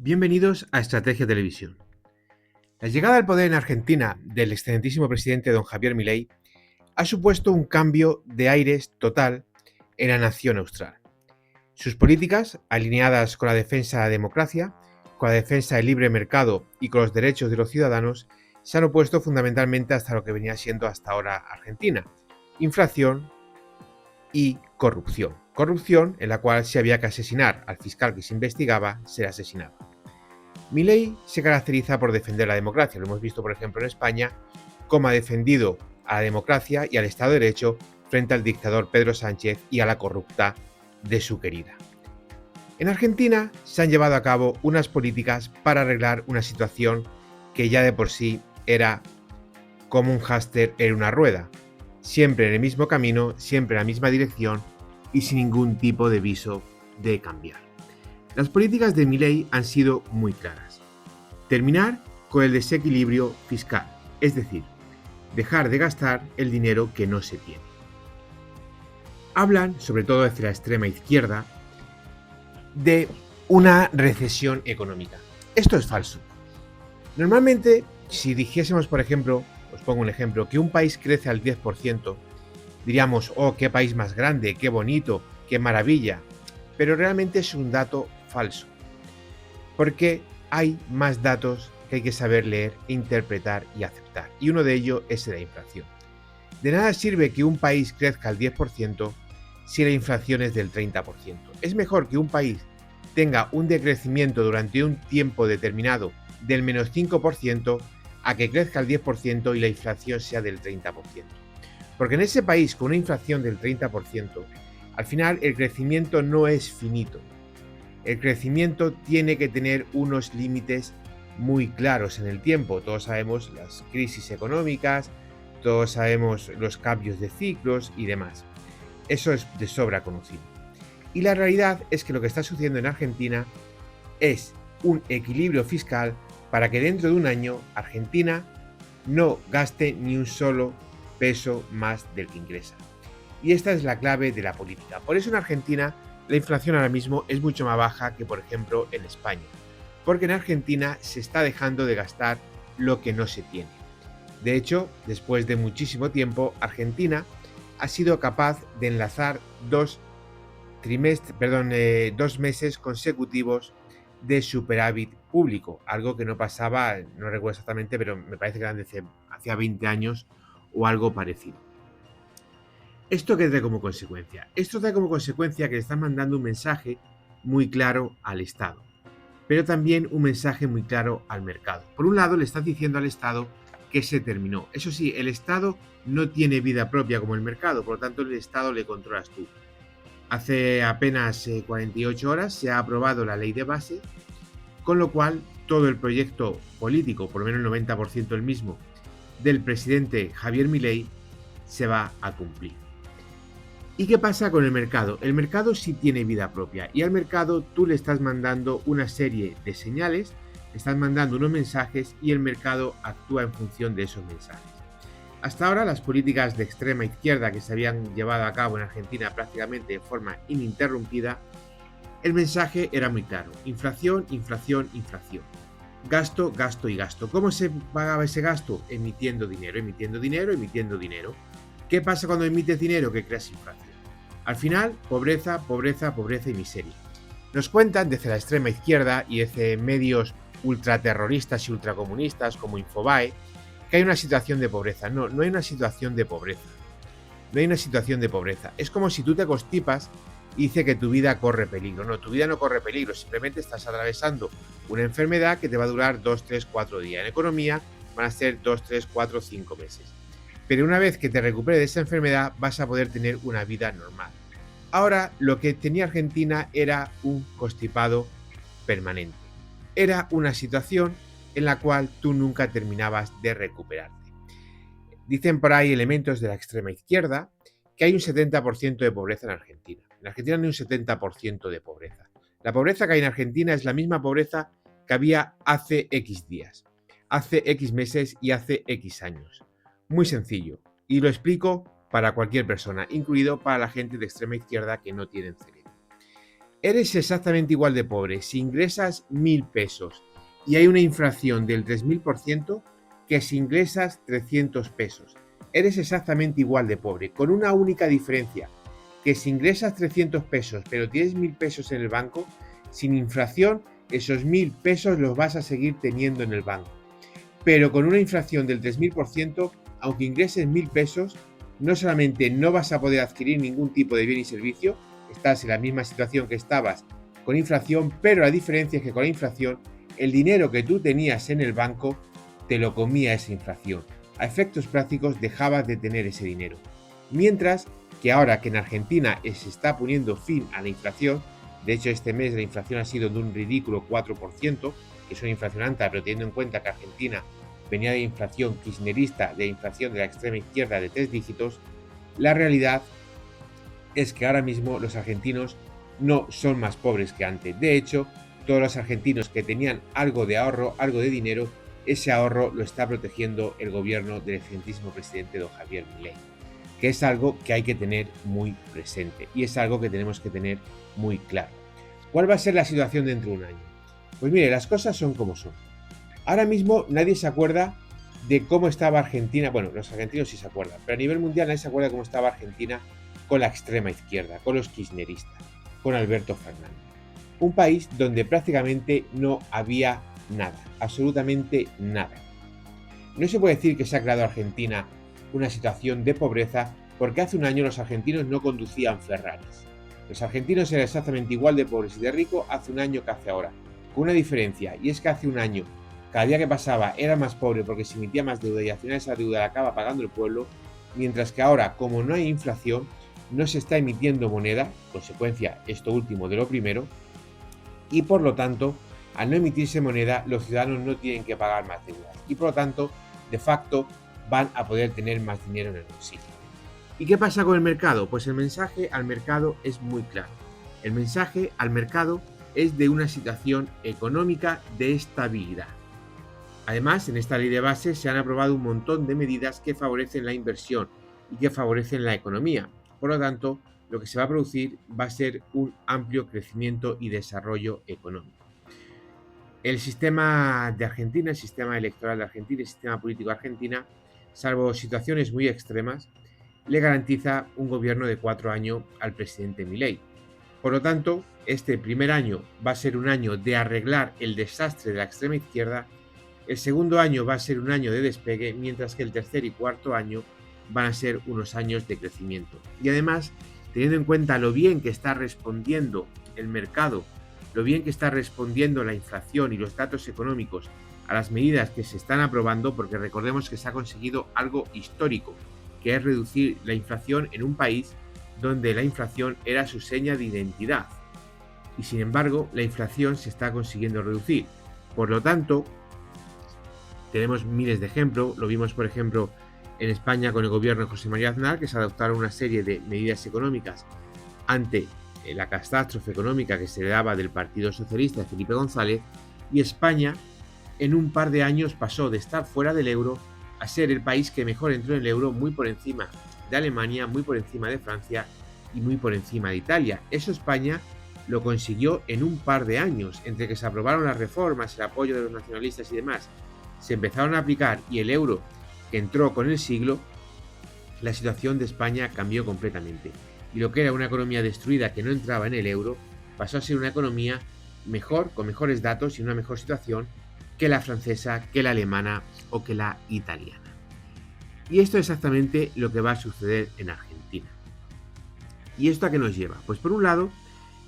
Bienvenidos a Estrategia Televisión. La llegada al poder en Argentina del excelentísimo presidente don Javier Milei ha supuesto un cambio de aires total en la nación austral. Sus políticas, alineadas con la defensa de la democracia, con la defensa del libre mercado y con los derechos de los ciudadanos, se han opuesto fundamentalmente hasta lo que venía siendo hasta ahora Argentina: inflación y corrupción. Corrupción en la cual si había que asesinar al fiscal que se investigaba, se asesinaba. Milei se caracteriza por defender la democracia. Lo hemos visto, por ejemplo, en España, cómo ha defendido a la democracia y al Estado de Derecho frente al dictador Pedro Sánchez y a la corrupta de su querida. En Argentina se han llevado a cabo unas políticas para arreglar una situación que ya de por sí era como un hámster en una rueda, siempre en el mismo camino, siempre en la misma dirección y sin ningún tipo de viso de cambiar. Las políticas de Milei han sido muy claras. Terminar con el desequilibrio fiscal, es decir, dejar de gastar el dinero que no se tiene. Hablan, sobre todo desde la extrema izquierda, de una recesión económica. Esto es falso. Normalmente, si dijésemos, por ejemplo, os pongo un ejemplo, que un país crece al 10%, diríamos, oh, qué país más grande, qué bonito, qué maravilla. Pero realmente es un dato falso, porque hay más datos que hay que saber leer, interpretar y aceptar, y uno de ellos es la inflación. De nada sirve que un país crezca al 10% si la inflación es del 30%. Es mejor que un país tenga un decrecimiento durante un tiempo determinado del menos 5% a que crezca al 10% y la inflación sea del 30%. Porque en ese país con una inflación del 30%, al final el crecimiento no es finito. El crecimiento tiene que tener unos límites muy claros en el tiempo. Todos sabemos las crisis económicas, todos sabemos los cambios de ciclos y demás. Eso es de sobra conocido. Y la realidad es que lo que está sucediendo en Argentina es un equilibrio fiscal para que dentro de un año Argentina no gaste ni un solo peso más del que ingresa. Y esta es la clave de la política. Por eso en Argentina la inflación ahora mismo es mucho más baja que, por ejemplo, en España. Porque en Argentina se está dejando de gastar lo que no se tiene. De hecho, después de muchísimo tiempo, Argentina ha sido capaz de enlazar dos meses consecutivos de superávit público, algo que no pasaba, no recuerdo exactamente, pero me parece que eran desde hacía 20 años o algo parecido. ¿Esto qué trae como consecuencia? Esto trae como consecuencia que le están mandando un mensaje muy claro al Estado, pero también un mensaje muy claro al mercado. Por un lado, le estás diciendo al Estado que se terminó. Eso sí, el Estado no tiene vida propia como el mercado, por lo tanto el Estado le controlas tú. Hace apenas 48 horas se ha aprobado la ley de base, con lo cual todo el proyecto político, por lo menos el 90% del mismo, del presidente Javier Milei, se va a cumplir. ¿Y qué pasa con el mercado? El mercado sí tiene vida propia y al mercado tú le estás mandando una serie de señales, le estás mandando unos mensajes y el mercado actúa en función de esos mensajes. Hasta ahora las políticas de extrema izquierda que se habían llevado a cabo en Argentina prácticamente de forma ininterrumpida, el mensaje era muy claro: inflación, inflación, inflación. Gasto, gasto y gasto. ¿Cómo se pagaba ese gasto? Emitiendo dinero, emitiendo dinero, emitiendo dinero. ¿Qué pasa cuando emites dinero? Que creas inflación. Al final, pobreza, pobreza, pobreza y miseria. Nos cuentan desde la extrema izquierda y desde medios ultraterroristas y ultracomunistas como Infobae que hay una situación de pobreza. No, no hay una situación de pobreza. No hay una situación de pobreza. Es como si tú te constipas y dice que tu vida corre peligro. No, tu vida no corre peligro. Simplemente estás atravesando una enfermedad que te va a durar 2, 3, 4 días. En economía van a ser 2, 3, 4, 5 meses. Pero una vez que te recuperes de esa enfermedad vas a poder tener una vida normal. Ahora lo que tenía Argentina era un constipado permanente. Era una situación en la cual tú nunca terminabas de recuperarte. Dicen por ahí elementos de la extrema izquierda que hay un 70% de pobreza en Argentina. En Argentina no hay un 70% de pobreza. La pobreza que hay en Argentina es la misma pobreza que había hace X días, hace X meses y hace X años. Muy sencillo. Y lo explico para cualquier persona, incluido para la gente de extrema izquierda que no tienen cerebro. Eres exactamente igual de pobre si ingresas 1.000 pesos y hay una inflación del 3.000% que si ingresas 300 pesos. Eres exactamente igual de pobre, con una única diferencia, que si ingresas 300 pesos pero tienes 1.000 pesos en el banco, sin inflación, esos 1.000 pesos los vas a seguir teniendo en el banco. Pero con una inflación del 3.000%, aunque ingreses 1.000 pesos, no solamente no vas a poder adquirir ningún tipo de bien y servicio, estás en la misma situación que estabas con inflación, pero la diferencia es que con la inflación, el dinero que tú tenías en el banco te lo comía esa inflación. A efectos prácticos dejabas de tener ese dinero. Mientras que ahora que en Argentina se está poniendo fin a la inflación, de hecho este mes la inflación ha sido de un ridículo 4%, que es una inflación alta, pero teniendo en cuenta que Argentina venía de inflación kirchnerista, de inflación de la extrema izquierda de 3 dígitos, la realidad es que ahora mismo los argentinos no son más pobres que antes. De hecho, todos los argentinos que tenían algo de ahorro, algo de dinero, ese ahorro lo está protegiendo el gobierno del excelentísimo presidente don Javier Milei, que es algo que hay que tener muy presente y es algo que tenemos que tener muy claro. ¿Cuál va a ser la situación dentro de un año? Pues mire, las cosas son como son. Ahora mismo nadie se acuerda de cómo estaba Argentina. Bueno, los argentinos sí se acuerdan, pero a nivel mundial nadie se acuerda de cómo estaba Argentina con la extrema izquierda, con los kirchneristas, con Alberto Fernández. Un país donde prácticamente no había nada, absolutamente nada. No se puede decir que se ha creado Argentina una situación de pobreza porque hace un año los argentinos no conducían Ferraris. Los argentinos eran exactamente igual de pobres y de ricos hace un año que hace ahora, con una diferencia, y es que hace un año cada día que pasaba era más pobre porque se emitía más deuda y al final esa deuda la acaba pagando el pueblo, mientras que ahora, como no hay inflación, no se está emitiendo moneda, consecuencia esto último de lo primero, y por lo tanto, al no emitirse moneda, los ciudadanos no tienen que pagar más deudas y por lo tanto, de facto, van a poder tener más dinero en el bolsillo. ¿Y qué pasa con el mercado? Pues el mensaje al mercado es muy claro. El mensaje al mercado es de una situación económica de estabilidad. Además, en esta ley de base se han aprobado un montón de medidas que favorecen la inversión y que favorecen la economía. Por lo tanto, lo que se va a producir va a ser un amplio crecimiento y desarrollo económico. El sistema de Argentina, el sistema electoral de Argentina, el sistema político de Argentina, salvo situaciones muy extremas, le garantiza un gobierno de 4 años al presidente Milei. Por lo tanto, este primer año va a ser un año de arreglar el desastre de la extrema izquierda. El segundo año va a ser un año de despegue, mientras que el tercer y cuarto año van a ser unos años de crecimiento. Y además, teniendo en cuenta lo bien que está respondiendo el mercado, lo bien que está respondiendo la inflación y los datos económicos a las medidas que se están aprobando, porque recordemos que se ha conseguido algo histórico, que es reducir la inflación en un país donde la inflación era su seña de identidad. Y sin embargo, la inflación se está consiguiendo reducir. Por lo tanto, tenemos miles de ejemplos. Lo vimos, por ejemplo, en España con el gobierno de José María Aznar, que se adoptaron una serie de medidas económicas ante la catástrofe económica que se le daba del Partido Socialista de Felipe González, y España en un par de años pasó de estar fuera del euro a ser el país que mejor entró en el euro, muy por encima de Alemania, muy por encima de Francia y muy por encima de Italia. Eso España lo consiguió en un par de años, entre que se aprobaron las reformas, el apoyo de los nacionalistas y demás, se empezaron a aplicar y el euro que entró con el siglo, la situación de España cambió completamente. Y lo que era una economía destruida que no entraba en el euro, pasó a ser una economía mejor, con mejores datos y una mejor situación que la francesa, que la alemana o que la italiana. Y esto es exactamente lo que va a suceder en Argentina. ¿Y esto a qué nos lleva? Pues por un lado,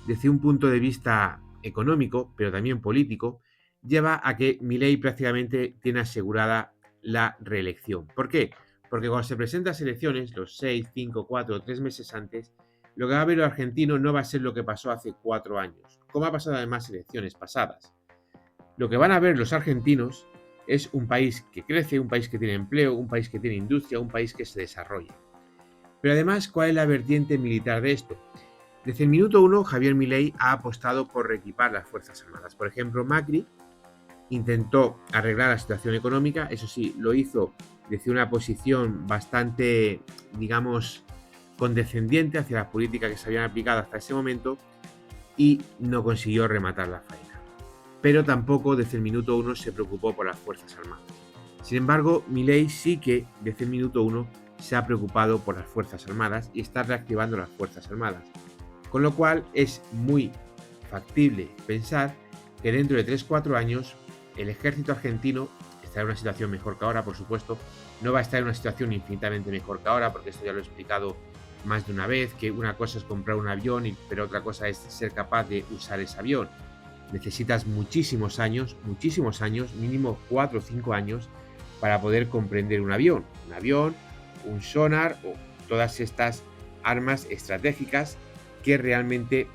desde un punto de vista económico, pero también político, lleva a que Milei prácticamente tiene asegurada la reelección. ¿Por qué? Porque cuando se presentan las elecciones, los 6, 5, 4 o 3 meses antes, lo que va a ver el argentino no va a ser lo que pasó hace 4 años, como ha pasado además en elecciones pasadas. Lo que van a ver los argentinos es un país que crece, un país que tiene empleo, un país que tiene industria, un país que se desarrolla. Pero además, ¿cuál es la vertiente militar de esto? Desde el minuto 1, Javier Milei ha apostado por reequipar las Fuerzas Armadas. Por ejemplo, Macri intentó arreglar la situación económica, eso sí, lo hizo desde una posición bastante, digamos, condescendiente hacia las políticas que se habían aplicado hasta ese momento, y no consiguió rematar la faena. Pero tampoco desde el minuto 1 se preocupó por las Fuerzas Armadas. Sin embargo, Milei sí que desde el minuto 1 se ha preocupado por las Fuerzas Armadas y está reactivando las Fuerzas Armadas. Con lo cual es muy factible pensar que dentro de 3-4 años el ejército argentino estará en una situación mejor que ahora, por supuesto. No va a estar en una situación infinitamente mejor que ahora, porque esto ya lo he explicado más de una vez, que una cosa es comprar un avión, pero otra cosa es ser capaz de usar ese avión. Necesitas muchísimos años, mínimo 4 o 5 años, para poder comprender un avión, un sonar o todas estas armas estratégicas que realmente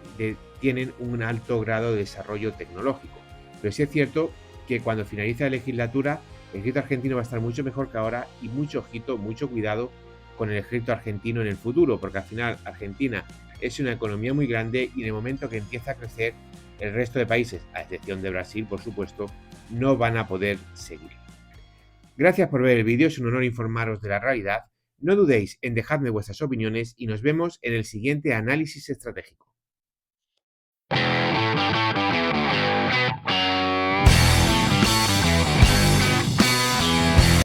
tienen un alto grado de desarrollo tecnológico. Pero sí es cierto que cuando finalice la legislatura, el ejército argentino va a estar mucho mejor que ahora y mucho ojito, mucho cuidado con el ejército argentino en el futuro, porque al final Argentina es una economía muy grande y en el momento que empieza a crecer, el resto de países, a excepción de Brasil, por supuesto, no van a poder seguir. Gracias por ver el vídeo, es un honor informaros de la realidad. No dudéis en dejarme vuestras opiniones y nos vemos en el siguiente análisis estratégico.